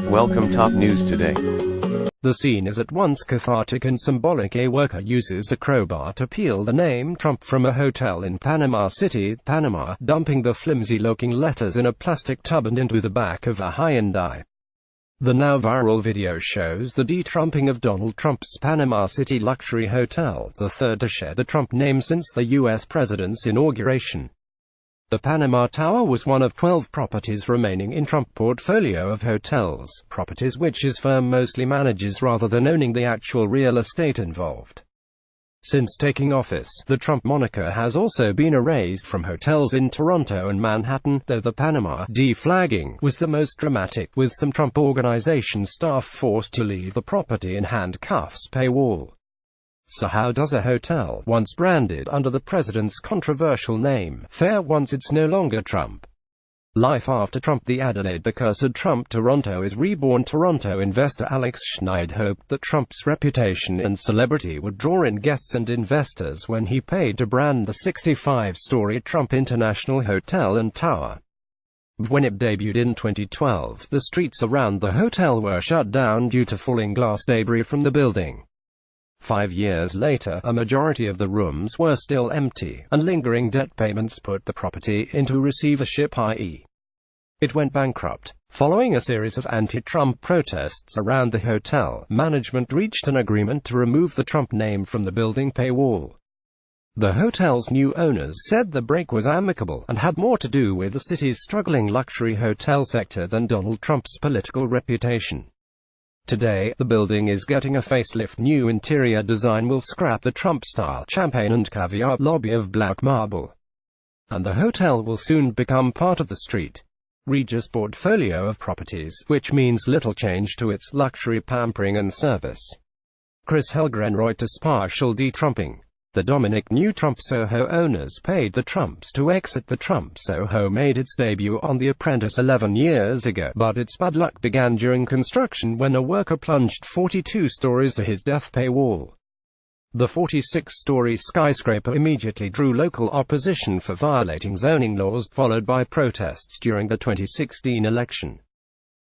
Welcome top news today. The scene is at once cathartic and symbolic. A worker uses a crowbar to peel the name Trump from a hotel in Panama City, Panama, dumping the flimsy-looking letters in a plastic tub and into the back of a Hyundai. The now viral video shows the deTrumping of Donald Trump's Panama City luxury hotel, the third to share the Trump name since the U.S. president's inauguration. The Panama Tower was one of 12 properties remaining in Trump's portfolio of hotels, properties which his firm mostly manages rather than owning the actual real estate involved. Since taking office, the Trump moniker has also been erased from hotels in Toronto and Manhattan, though the Panama deflagging was the most dramatic, with some Trump Organization staff forced to leave the property in handcuffs paywall. So how does a hotel, once branded under the president's controversial name, fare once it's no longer Trump? Life after Trump. The Adelaide "The Cursed Trump Toronto" is reborn. Toronto investor Alex Schneid hoped that Trump's reputation and celebrity would draw in guests and investors when he paid to brand the 65-story Trump International Hotel and Tower. When it debuted in 2012, the streets around the hotel were shut down due to falling glass debris from the building. 5 years later, a majority of the rooms were still empty, and lingering debt payments put the property into receivership, i.e., it went bankrupt. Following a series of anti-Trump protests around the hotel, management reached an agreement to remove the Trump name from the building paywall. The hotel's new owners said the break was amicable, and had more to do with the city's struggling luxury hotel sector than Donald Trump's political reputation. Today, the building is getting a facelift. New interior design will scrap the Trump-style champagne and caviar lobby of black marble, and the hotel will soon become part of the Street Regis portfolio of properties, which means little change to its luxury pampering and service. Chris Helgren, Reuters. Partial deTrumping. The Dominic new Trump Soho owners paid the Trumps to exit. The Trump Soho made its debut on The Apprentice 11 years ago, but its bad luck began during construction when a worker plunged 42 stories to his death paywall. The 46-story skyscraper immediately drew local opposition for violating zoning laws, followed by protests during the 2016 election.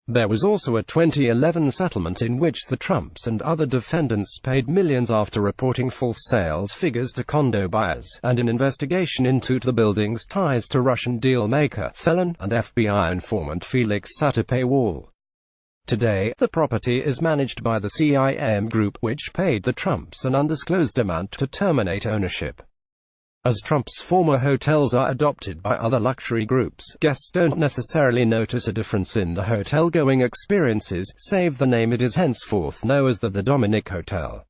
There was also a 2011 settlement in which the Trumps and other defendants paid millions after reporting false sales figures to condo buyers, and an investigation into the building's ties to Russian deal-maker, felon, and FBI informant Felix Sater paywall. Today, the property is managed by the CIM Group, which paid the Trumps an undisclosed amount to terminate ownership. As Trump's former hotels are adopted by other luxury groups, guests don't necessarily notice a difference in the hotel-going experiences, save the name. It is henceforth known as the Dominic Hotel.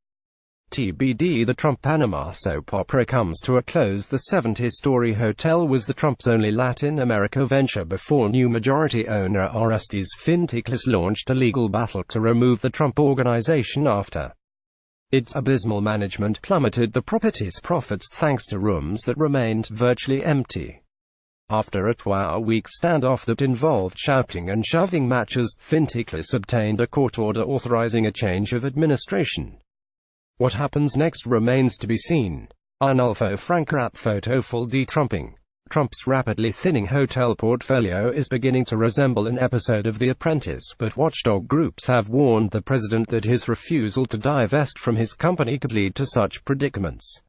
TBD. The Trump Panama soap opera comes to a close. The 70-story hotel was the Trump's only Latin America venture before new majority owner Orestes Fintiklis launched a legal battle to remove the Trump Organization after its abysmal management plummeted the property's profits thanks to rooms that remained virtually empty. After a 12-week standoff that involved shouting and shoving matches, Fintiklis obtained a court order authorizing a change of administration. What happens next remains to be seen. Arnulfo Francrap photo. Full deTrumping. Trump's rapidly thinning hotel portfolio is beginning to resemble an episode of The Apprentice, but watchdog groups have warned the president that his refusal to divest from his company could lead to such predicaments.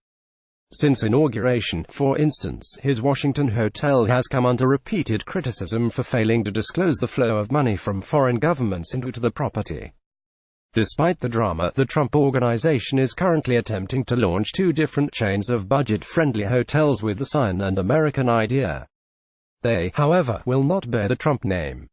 Since inauguration, for instance, his Washington hotel has come under repeated criticism for failing to disclose the flow of money from foreign governments into the property. Despite the drama, the Trump Organization is currently attempting to launch 2 different chains of budget-friendly hotels with the sign and American idea. They, however, will not bear the Trump name.